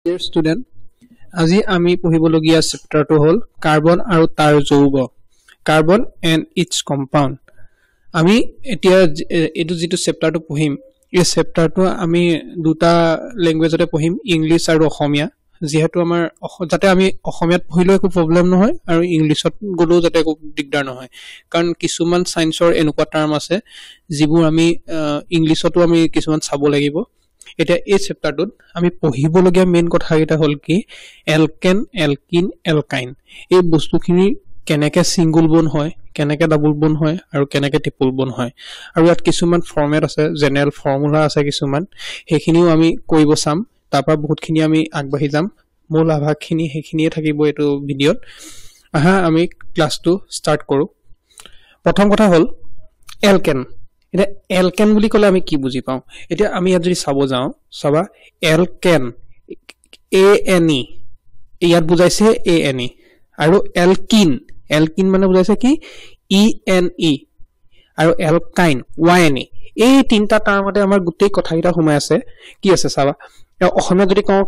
Dear student, আজি আমি পঢ়িবলগীয়া চেপ্টাৰটো হ'ল কাৰ্বন আৰু তাৰ যৌগ কাৰ্বন এণ্ড ইটস কম্পাউণ্ড আমি এতিয়া এইটো যেটো চেপ্টাৰটো পঢ়িম এই চেপ্টাৰটো আমি দুটা ল্যাঙ্গুৱেজতে পঢ়িম ইংলিছ আৰু অসমীয়া যেহেতু আমাৰ যাতে আমি অসমীয়াত পঢ়িলেও একো প্ৰবলেম নহয় আৰু ইংলিছত গলেও যাতে একো দিগদাৰ নহয় কাৰণ কিছুমান সায়েন্সৰ এনেকুৱা টাৰ্ম আছে যিবোৰ আমি ইংলিছতো আমি কিছুমান চাব লাগিব এটা এই চেপ্টাৰটোত আমি পঢ়িবলগীয়া মেইন কথা এটা হল কি এলকেন এলকিন এলকাইন এই বস্তুখিনি কেনেকে সিঙ্গল বন হয় কেনেকে ডাবল বন হয় আৰু কেনেকে ট্ৰিপল বন হয় আৰু ইয়াত কিছুমান ফৰ্মেট আছে জেনাৰেল ফৰ্মুলা আছে কিছুমান হেখিনিও আমি কৰিব চাম তাৰপৰা বহুতখিনি আমি আগবাঢ়ি যাম মূল আভাসখিনি হেখিনিয়ে থাকিব এটো ভিডিঅত আহা আমি ক্লাসটো স্টাৰ্ট কৰো প্ৰথম কথা হল এলকেন এটা এলকেন বুলি কলে আমি কি বুজি পাও এতিয়া আমি ইয়াত যদি চাব যাও সবা এলকেন এ এন ই ইয়াত বুজাইছে এ এন ই আৰু এলকিন এলকিন মানে বুজাইছে কি ই এন ই আৰু এলকাইন ওয়াই এন ই এই তিনটা টাৰ্মতে আমাৰ গুটেই কথাকিটা সোমাই আছে কি আছে চাবা অসমীয়া যদি কওঁ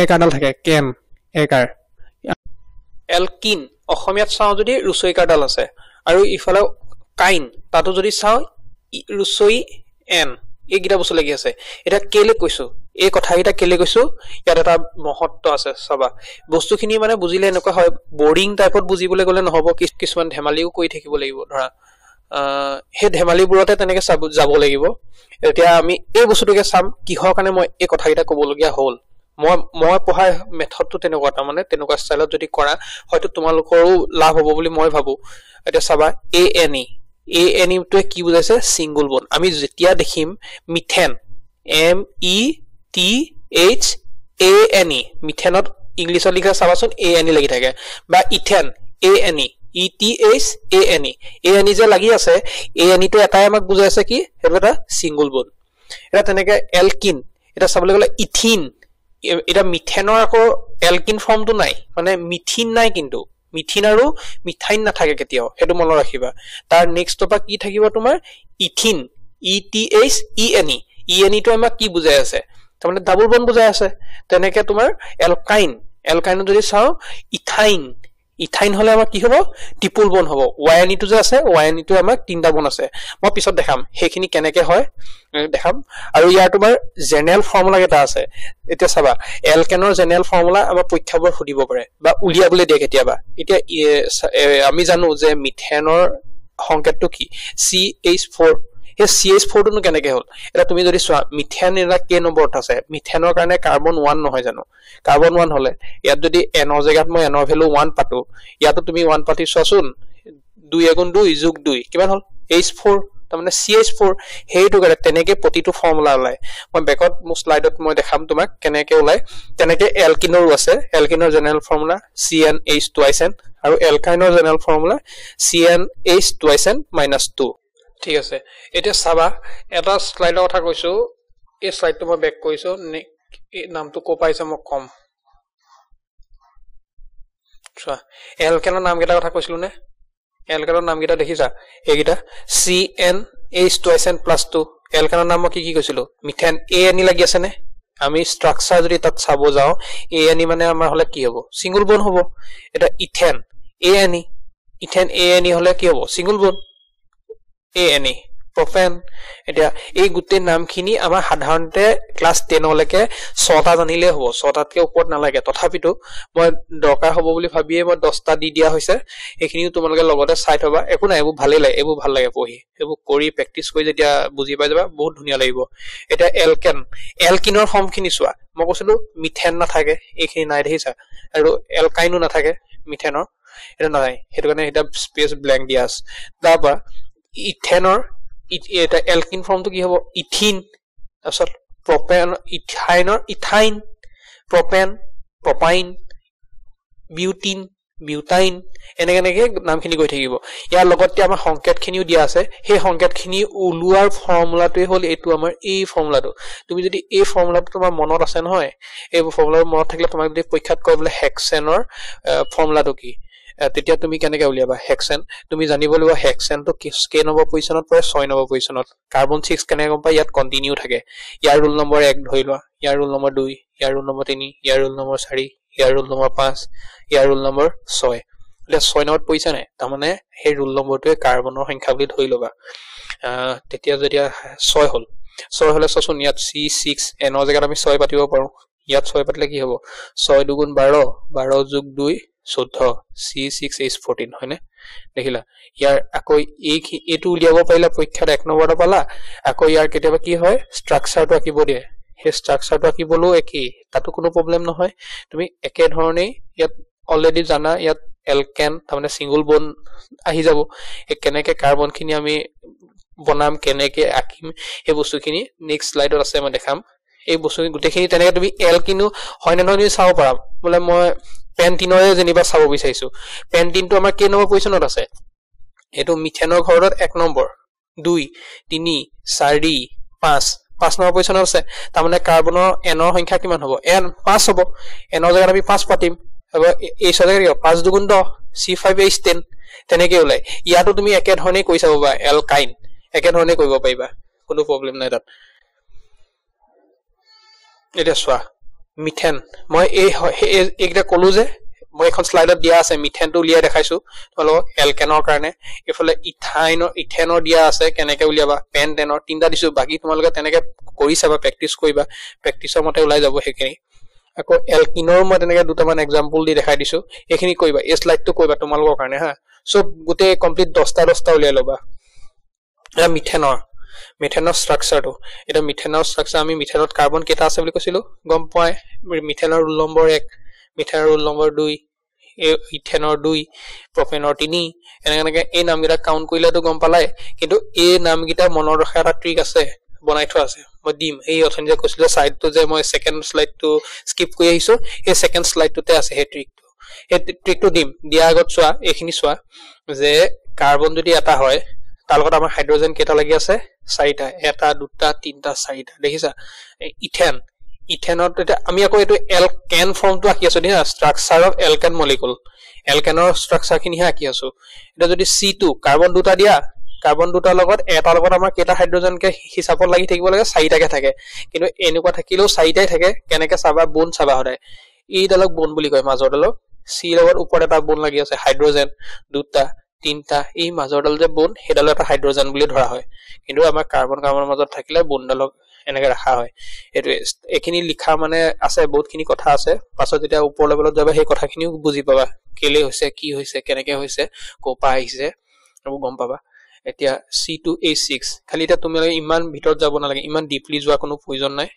এক আডাল থাকে কেন একাৰ এলকিন অসমীয়াত চাও যদি ৰুচৈকাডাল আছে আৰু ইফালে কাইন তাতো যদি চাও ৰুচৈ এন এই গিটা বস্তু লাগি আছে এটা কেলে কৈছো এই কথাকিটা কেলে কৈছো ইয়াত এটা মহত্ব আছে সবা বস্তুখিনি মানে বুজিলে এনেকুৱা হয় বোৰিং টাইপত বুজিবলৈ গলে নহব কিছুমান ধেমালিও কৈ থাকিব লাগিব ধৰা হে ধেমালিবোৰতে তেনেকে যাব লাগিব এতিয়া আমি এই বস্তুটোকে চাম কিহৰ কাৰণে মই এই কথাকিটা ক'বলগীয়া হ'ল মই পঢ়াৰ মেথডটো তেনেকুৱা মানে তেনেকুৱা ষ্টাইলত যদি কৰা হয়তো তোমালোকৰো লাভ হ'ব বুলি মই ভাবো এতিয়া চাবা এ এন ই টো কি বুজাইছে সিঙ্গল বন আমি যেতিয়া দেখিম methane M E T H A N E মিথেনত ইংলিছত লিখা চাবাচোন এ এন ই লাগি থাকে বা ইথেন এ N E T H A N ই যে লাগি আছে এ এন ই টো এটাই আমাক বুজাই আছে কি হেটো এটা সিঙ্গল বন এটা তেনেকে এলকিন এটা চাবলৈ গলে ইথিন এটা মিথেনৰ আকৌ এলকিন ফৰ্মটো নাই মানে মিথিন নাই কিন্তু মিথিন আৰু মিথাইন নাথাকে কেতিয়াও হেতু মনত ৰাখিবা তাৰ নেক্সট টপা কি থাকিব তোমাৰ ethene E T H E N E টো আমাক কি বুজাই আছে তাৰমানে ডাবল বন বুজাই আছে তেনেকে তোমাৰ এলকাইন যদি চাও ইথাইন হলে আমাক কি হ'ব ট্ৰিপল বন হ'ব ওয়াই টো যে আছে ওয়াই টো আমাক তিনটা বন আছে মই পিছত দেখাম হেখিনি কেনেকে হয় দেখাম আৰু ইয়াৰ তোমাৰ জেনাৰেল ফৰ্মুলা এটা আছে এতিয়া চাবা এলকেনৰ জেনাৰেল ফৰ্মুলা আমাৰ পৰীক্ষাবোৰ সুধিব পাৰে বা উলিয়াবলৈ দিয়ে কেতিয়াবা এতিয়া আমি জানো যে মিথেনৰ সংকেতটো কি CH4 এই CH4 টো কেনেকে হ'ল এটা তুমি যদি চোৱা মিথেন এৰা কে নম্বৰত আছে মিথেনৰ কাৰণে কাৰ্বন 1 নহয় জানো কাৰ্বন 1 হলে ইয়াত যদি এনৰ জায়গাত মই এনৰ ভ্যালু 1 পাতো ইয়াতো তুমি 1 পাতি চোৱাচোন 2 * 2 + 2 কিমান হ'ল H4 তাৰমানে CH4 হেইটো কৰে তেনেকে প্ৰতিটো ফৰ্মুলা ওলাই মই বেকত মোৰ স্লাইডত মই দেখাম তোমাক কেনেকে ওলাই তেনেকে এলকিনৰো আছে এলকিনৰ general formula CnH twice n আৰু এলকাইনৰ general formula CnH twice n - 2 ঠিক আছে এতিয়া চাবা এটা স্লাইডৰ কথা কৈছো এই স্লাইডটো মই বেক কৰিছো নামটো কো পাইছে মই কম চোৱা এলকেনৰ নামকেইটা কথা কৈছিলো নে এলকেনৰ নামকেইটা দেখিছা এইকেইটা CnH twice n + 2 এলকেনৰ নাম কি কৈছিলো মিথেন এনি লাগি আছে নে আমি স্ট্ৰাকচাৰ যদি তাত চাব যাও এনি মানে আমাৰ হলে কি হ'ব সিঙ্গল বন হ'ব এটা ইথেন এনি হলে কি হ'ব সিঙ্গল বন এনি প্ৰপেন এতিয়া এই গুটেই নামখিনি আমাৰ সাধাৰণতে ক্লাস 10 লৈকে 6টা জানিলে হ'ব 6টাতকে ওপৰত নালাগে তথাপিতো মই দৰকাৰ হ'ব বুলি ভাবিয়ে মই 10টা দি দিয়া হৈছে এইখিনিও তোমালোকে লগতে চাই থবা একো নাই এইবোৰ ভালেই লাগে এইবোৰ ভাল লাগে পঢ়ি এইবোৰ কৰি প্ৰেক্টিস কৰি যেতিয়া বুজি পাই যাবা বহুত ধুনীয়া লাগিব এটা এলকিনৰ ফৰ্মখিনি চোৱা মই কৈছিলো মিথেন নাথাকে এইখিনি নাই দেখিছা আৰু এলকাইনো নাথাকে মিথেনৰ এটা নাই হেতু কাৰণে এটা স্পেস ব্ল্যাঙ্ক দিয়া আছে তাৰপৰা ইথেনৰ এটা এলকিন ফৰ্মটো কি হ'ব ইথিন তাৰছত প্ৰপেন ইথাইন প্ৰপেন প্ৰপাইন বিউটাইন এনেকে নামখিনি গৈ থাকিব ইয়াৰ লগতে আমাৰ সংকেতখিনিও দিয়া আছে সেই সংকেতখিনি উলুৱাৰ ফৰ্মুলাটোই হ'ল এটো আমাৰ এই ফৰ্মুলাটো তুমি যদি এই ফৰ্মুলাটো তোমাৰ মনত আছে নহয় এই ফৰ্মুলাটো মনত থাকিলে তোমাক যদি পৰীক্ষাত কয় বোলে হেক্সেনৰ ফৰ্মুলাটো কি তেতিয়া তুমি কেনেকৈ উলিয়াবা হেক্সেন তুমি জানিব লাগিব হেক্সেনটো কে নম্বৰ পজিশ্যনত পৰে 6 নম্বৰ পজিশ্যনত কাৰ্বন 6 কেনেকৈ গম পাই ইয়াত কন্টিনিউ থাকে ইয়াৰ ৰুল নম্বৰ 1 ধৰি লোৱা ইয়াৰ ৰুল নম্বৰ 2 ইয়াৰ ৰুল নম্বৰ 3 ইয়াৰ ৰুল নম্বৰ 4 ইয়াৰ ৰুল নম্বৰ 5 ইয়াৰ ৰুল নম্বৰ 6 એટલે 6 নম্বৰত পইছা নাই তাৰমানে সেই ৰুল নম্বৰটোৱে কাৰ্বনৰ সংখ্যা বুলি ধৰি লবা তেতিয়া যেতিয়া 6 হল 6 হলে চোন ইয়াত C6 এনৰ জেগাত আমি 6 পাতিব পাৰো ইয়াত 6 পাতিলে কি হ'ব 6 দুগুণ 12 12 যোগ 2 14 C6H14 হয়নে দেখিলা ইয়াৰ আকৌ এইটো উলিয়াব পাৰিলা পৰীক্ষাত 1 নম্বৰটো পালা আকৌ ইয়াৰ কেতিয়াবা কি হয় ষ্ট্ৰাকচাৰটো আঁকিব দিয়ে সেই ষ্ট্ৰাকচাৰটো আঁকিবলৈও একেই তাতো কোনো প্ৰবলেম নহয় তুমি একে ধৰণে ইয়াত অলৰেডি জানা ইয়াত এলকেন তাৰমানে সিঙ্গল বন্ড আহি যাব এই কেনেকে কাৰ্বনখিনি আমি বনাম কেনেকে আঁকিম এই বস্তুখিনি নেক্সট স্লাইডত আছে মই দেখাম এই বস্তু গুটেখিনি তেনেকে তুমি এল কিনো হয় না নহয় চাও পাৰা বলে মই পেন্টিনৰে যেনিবা চাব বিচাৰিছো পেন্টিনটো আমাৰ কে নম্বৰ পজিশনত আছে এটো মিথেনৰ ঘৰত 1 নম্বৰ 2 3 4 5 5 নম্বৰ পজিশনত আছে তাৰমানে কাৰ্বনৰ এনৰ সংখ্যা কিমান হ'ব n 5 হ'ব এনৰ জেগাত আমি 5 পাতিম अब এই সজাগে 5 দুগুণ 10 C5H10 তেনেকে ওলাই ইয়াতো তুমি একে ধৰণে কৈ চাববা এলকাইন একে ধৰণে কৰিব পাৰিবা কোনো প্ৰবলেম নাই তাত এটা সোৱা মিথেন মই এইটা কলো যে মই এখন স্লাইডত দিয়া আছে মিথেনটো উলিয়াই দেখাইছো তোমালোক এলকেনৰ কাৰণে এফালে ইথেনৰ দিয়া আছে কেনেকে উলিয়াবা পেন্টেনৰ তিনটা দিছো বাকি তোমালোকে তেনেকে কৰি চাবা প্ৰেক্টিস কৰিবা প্ৰেক্টিসৰ মতে ওলাই যাব হেখিনি আকৌ এলকিনৰ মই তেনেকে দুটামান এক্সাম্পল দি দেখাই দিছো এখিনি কৰিবা এই স্লাইডটো কৰিবা তোমালোকৰ কাৰণে হা সব গুটে কমপ্লিট 10টা উলিয়াই লবা এ মিথেনৰ ষ্ট্ৰাকচাৰটো এটা মিথেনৰ ষ্ট্ৰাকচাৰ আমি মিথেনত কাৰ্বন কেটা আছে বুলি কৈছিলো গম পায় মিথেনৰ ৰুল নম্বৰ 1 মিথেনৰ ৰুল নম্বৰ 2 ইথেনৰ 2 প্ৰপেনৰ 3 এনেকে এই নামকেইটা কাউন্ট কৰিলেতো গম পালাই কিন্তু এই নামকেইটা মনৰ ৰখা এটা ট্ৰিক আছে বনাই থোৱা আছে মই দিম এই অথন যে কৈছিলো সাইডটো যে মই সেকেন্ড স্লাইডটো স্কিপ কৰি আহিছো এই সেকেন্ড স্লাইডটোতে আছে এই ট্ৰিকটো দিম দিয়া আগত চোৱা এইখিনি চোৱা যে কাৰ্বন যদি এটা হয় তাৰ লগত আমাৰ হাইড্ৰোজেন কেটা লাগি আছে 4টা এটা দুটা তিনটা 4টা দেখিছা ইথেনত এটা আমি আকৌ এটো এলকেন ফৰ্মটো আকি আছো দিয়া ষ্ট্ৰাকচাৰ অফ এলকেন মলিকুল এলকেনৰ ষ্ট্ৰাকচাৰ খিনি আকি আছো এটা যদি C2 কাৰ্বন দুটা দিয়া কাৰ্বন দুটাৰ লগত এটাৰ লগত আমাৰ কেটা হাইড্ৰোজেন কে হিচাপত লাগি থাকিব লাগে 4টা কে থাকে কিন্তু এনেকুৱা থাকিলেও 4টাই থাকে কেনেকে চাবা বন চাবা হদায় এই ডালক বন বুলি কয় মাজৰ ডালক C লগত ওপৰত এটা বন লাগি আছে হাইড্ৰোজেন দুটা তিনটা এই মাজৰডাল যে বন হেডাল এটা হাইড্ৰোজেন বুলি ধৰা হয় কিন্তু আমাৰ কাৰ্বনৰ মাজত থাকিলে বনডালক এনেকে ৰাখা হয় এটো এখিনি লিখা মানে আছে বহুতখিনি কথা আছে পাছত যেতিয়া ওপৰ লেভেলত যাবা সেই কথাখিনিও বুজি পাবা কেলে হৈছে কি হৈছে কেনেকে হৈছে কোপা আহিছে আৰু গম পাবা এতিয়া C2H6 খালি এটা তুমি ইমান ভিতৰত যাব নালাগে ইমান ডিপলি যোৱা কোনো প্ৰয়োজন নাই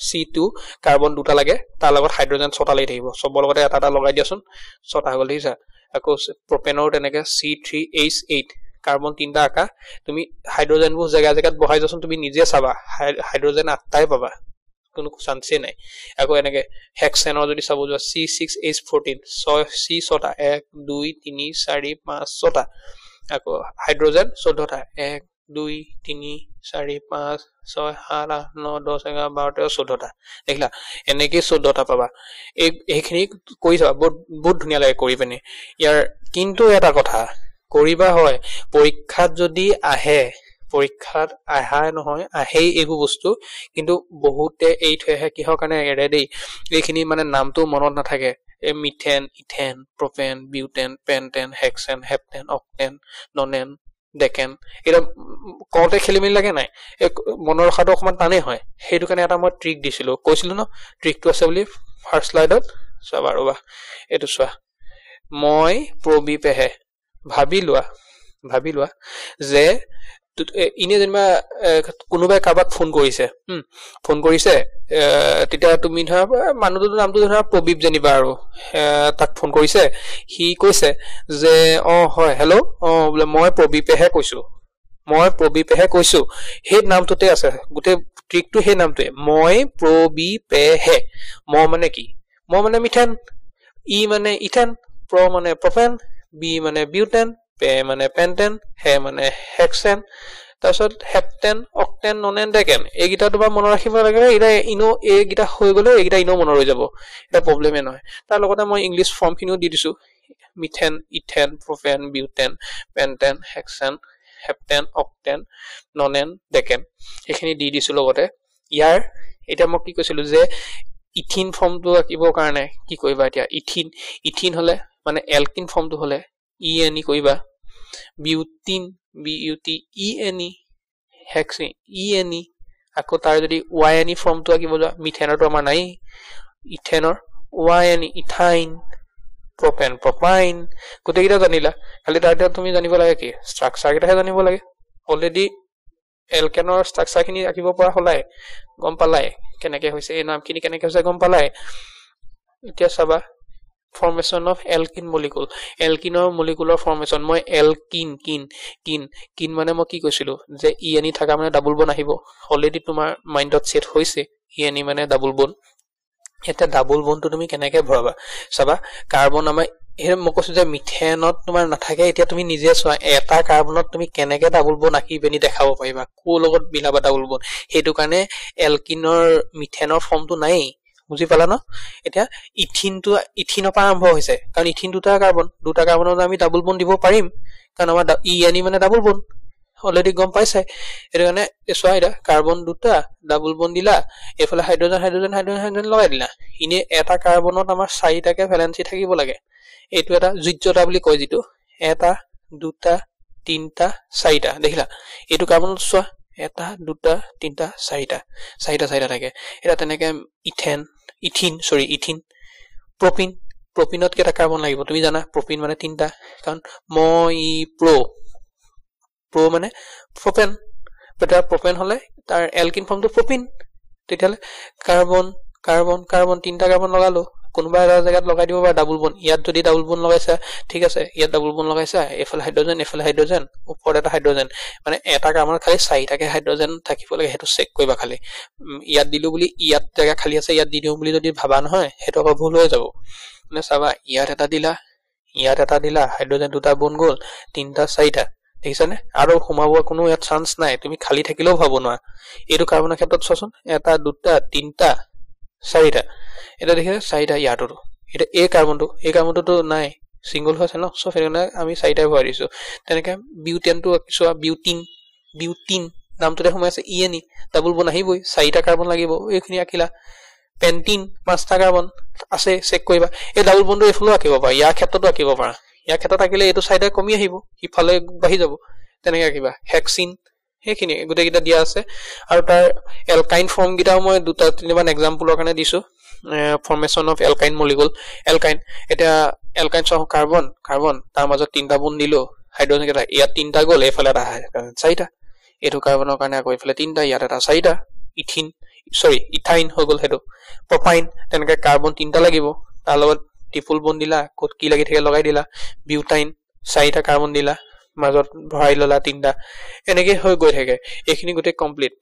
C2 কাৰ্বন দুটা লাগে তাৰ লগত হাইড্ৰোজেন 6টা লাগি থাকিব সবৰ লগতে এটা লগাই দিয়াচোন 6টা গল দিছা আকৌ প্ৰপেনৰ তেনেকে C3H8 কাৰ্বন 3টা আকা তুমি হাইড্ৰোজেন বু জায়গাত বহাই যাচোন তুমি নিজে চাবা হাইড্ৰোজেন 8টাই পাবা কোনো চান্সে নাই আকৌ এনেকে হেক্সেনৰ যদি চাব যোৱা C6H14 6টা 1 2 3 4 5 6টা আকৌ হাইড্ৰোজেন 14টা 1 2 3 4 5 6 7 8 9 10 11 12 14টা দেখলা এনেকে 14টা পাবা এইখিনি কই যাবা বহুত ধুনিয়া লাগে কৰি পেনি ইয়াৰ কিন্তু এটা কথা কৰিবা হয় পৰীক্ষাত যদি আহে পৰীক্ষাত আহা নহয় আহেই এগু বস্তু কিন্তু বহুতে এই থহে কিহৰ কাৰণে এৰে দেই এইখিনি মানে নামটো মনত নাথাকে methane ethane propane butane pentane hexane heptane octane nonane decane এটা কওঁতে খেলিমেলি লাগে নাই মনৰ ৰখাটো অকমান টানে হয় সেইটো কাৰণে এটা মই ট্ৰিক দিছিলো কৈছিলো ন ট্ৰিকটো আছে বুলি ফাৰ্স্ট স্লাইডত চাবা ৰবা এটো চোৱা মই প্ৰবিপেহে ভাবি লোৱা যে ইনে যেনিবা কোনোবাই কাবাক ফোন কৰিছে তেতিয়া তুমি ধৰা মানুহটোৰ নামটো ধৰা প্ৰবীপ যেনিবা আৰু তাক ফোন কৰিছে হি কৈছে যে হয় হেল্ল বোলে মই প্ৰবীপেহে কৈছো সেই নামটোতে আছে গুটে ট্ৰিকটো সেই নামটোৱে মই প্ৰবীপেহে ম মানে কি ম মানে মিথেন ই মানে ইথেন প্ৰ মানে প্ৰপেন বি মানে বিউটেন পে মানে পেন্টেন হে মানে হেক্সেন তাৰছত হেপটেন অক্টেন ননেন ডেকেন এইগিটা তোমাৰ মনত ৰাখিব লাগে এটা ইনো এইগিটা হৈ গলে এইগিটা ইনো মনত ৰৈ যাব এটা প্ৰবলেমে নহয় তাৰ লগতে মই ইংলিশ ফৰ্ম খিনিও দি দিছো methane ethane propane butane pentane hexane heptane octane nonane decane এইখিনি দি দিছো লগতে ইয়াৰ এটা মই কি কৈছিলো যে ইথিন ফৰ্মটো আঁকিবৰ কাৰণে কি কৰিবা এতিয়া ইথিন হলে মানে এলকিন ফৰ্মটো হলে ইএনই কৰিবা বিউটিন বিউটি ইএনই হেক্সিন ইএনই আকৌ তাৰ যদি ওয়াইএনই ফৰ্মটো আঁকিব যোৱা মিথেনৰটো আমাৰ নাই ইথেনৰ ওয়াইএনই ইথাইন প্ৰপেন প্ৰপাইন গোটেইকেইটা জানিলা খালি তাৰ তুমি জানিব লাগে কি ষ্ট্ৰাকচাৰ কেইটাহে জানিব লাগে অলৰেডি এলকেনৰ ষ্ট্ৰাকচাৰ খিনি আঁকিব পৰা হলাই গম পালাই কেনেকে হৈছে এই নামখিনি কেনেকে হৈছে গম পালাই এতিয়া চাবা formation of Elgin molecule এলকিনৰ মলিকুলৰ formation মই এলকিন কিন মানে মই কি কৈছিলো যে ইএনই থাকা মানে ডাবল বন আহিব অলৰেডি তোমাৰ মাইন্ডত সেট হৈছে ইএনই মানে ডাবল বন এটা ডাবল বনটো তুমি কেনেকে ভৰাবা চাবা কাৰ্বন আমাৰ মই কৈছো যে মিথেনত তোমাৰ নাথাকে এতিয়া তুমি নিজে চোৱা এটা কাৰ্বনত তুমি কেনেকে ডাবল বন আঁকি পিনি দেখাব পাৰিবা কো লগত মিলাবা ডাবল বন সেইটো কাৰণে এলকিনৰ মিথেনৰ ফৰ্মটো নাই বুজি পালা ন এতিয়া ইথিনৰ পৰা আৰম্ভ হৈছে কাৰণ ইথিন দুটা কাৰ্বনত আমি ডাবল বন দিব পাৰিম কাৰণ আমাৰ ইএনই মানে ডাবল বন অলৰেডি গম পাইছে এটো কাৰণে চোৱা এটা কাৰ্বন দুটা ডাবল বন দিলা এফালে হাইড্ৰোজেন লগাই দিলা ইনে এটা কাৰ্বনত আমাৰ 4টাকে ভ্যালেন্সি থাকিব লাগে এইটো এটা যুজ্যতা বুলি কয় যিটো এটা দুটা তিনটা 4টা দেখিলা এইটো কাৰ্বনত চোৱা এটা দুটা তিনটা 4টা থাকে এটা তেনেকে ইথিন প্ৰপিনত কেটা কাৰ্বন লাগিব তুমি জানা প্ৰপিন মানে 3টা কাৰণ প্ৰ মানে প্ৰপেন বেটা প্ৰপেন হলে তাৰ এলকিন ফৰ্মটো প্ৰপিন তেতিয়ালে কাৰ্বন 3টা কাৰ্বন লগালো কোনোবা এটা জায়গাত লগাই দিব বা ডাবল বন ইয়াত যদি ডাবল বন লগাইছা ঠিক আছে ইয়াত ডাবল বন লগাইছা এফালে হাইড্ৰোজেন ওপৰত এটা হাইড্ৰোজেন মানে এটা কাৰ্বনত খালি 4টাকে হাইড্ৰোজেন থাকিব লাগে হেতু চেক কৰিবা খালি ইয়াত দিলো বুলি ইয়াত জায়গা খালি আছে ইয়াত দি দিও বুলি যদি ভাবা নহয় হেতু আকৌ ভুল হৈ যাব মানে চাবা ইয়াত এটা দিলা হাইড্ৰোজেন দুটা বন গল 3টা 4টা দেখিছানে আৰু সোমাব কোনো ইয়াত চান্স নাই তুমি খালি থাকিলেও ভাব নোৱাৰা এইটো কাৰ্বনৰ ক্ষেত্ৰত চোৱাচোন এটা দুটা তিনটা 4টা এটা দেখিছে 4টা ইয়াতো এটা এই কাৰ্বনটো নাই সিঙ্গল হৈছে ন সো ফেৰনা আমি 4টাই ভৰাই দিছো তেনেকে বিউটেনটো চোৱা বিউটিন নামটোতে সোমাইছে ইএনই ডাবল বন আহিবই 4টা কাৰ্বন লাগিব এইখিনি আকিলা পেন্টিন 5টা কাৰ্বন আছে চেক কৰিবা এই ডাবল বনটো এফলো আকিব পাৰা ইয়াৰ ক্ষেত্ৰতো আকিব পাৰা ইয়াৰ ক্ষেত্ৰত আকিলে এইটো 4টা কমি আহিব ইফালে বাঢ়ি যাব তেনেকে আকিবা হেক্সিন হেখিনি গুটেকিটা দিয়া আছে আৰু তাৰ এলকাইন ফৰ্ম গিটাও মই দুটা তিনিমান এক্সাম্পলৰ কাৰণে দিছো formation of alkyne molecule alkyne এটা এলকাইন সহ কাৰ্বন তাৰ মাজত 3টা বন দিলো হাইড্ৰোজেন কেটা ইয়াত 3টা গল এফালে এটা 4টা এটো কাৰ্বনৰ কাৰণে আকৌ এফালে 3টা ইয়াত এটা 4টা ইথাইন হৈ গল হেতু প্ৰপাইন তেনেকে কাৰ্বন 3টা লাগিব তাৰ লগত ট্ৰিপল বন দিলা কত কি লাগি থাকে লগাই দিলা বিউটাইন 4টা কাৰ্বন দিলা মাজত ভৰাই ললা 3টা এনেকে হৈ গৈ থাকে এইখিনি গুটে কমপ্লিট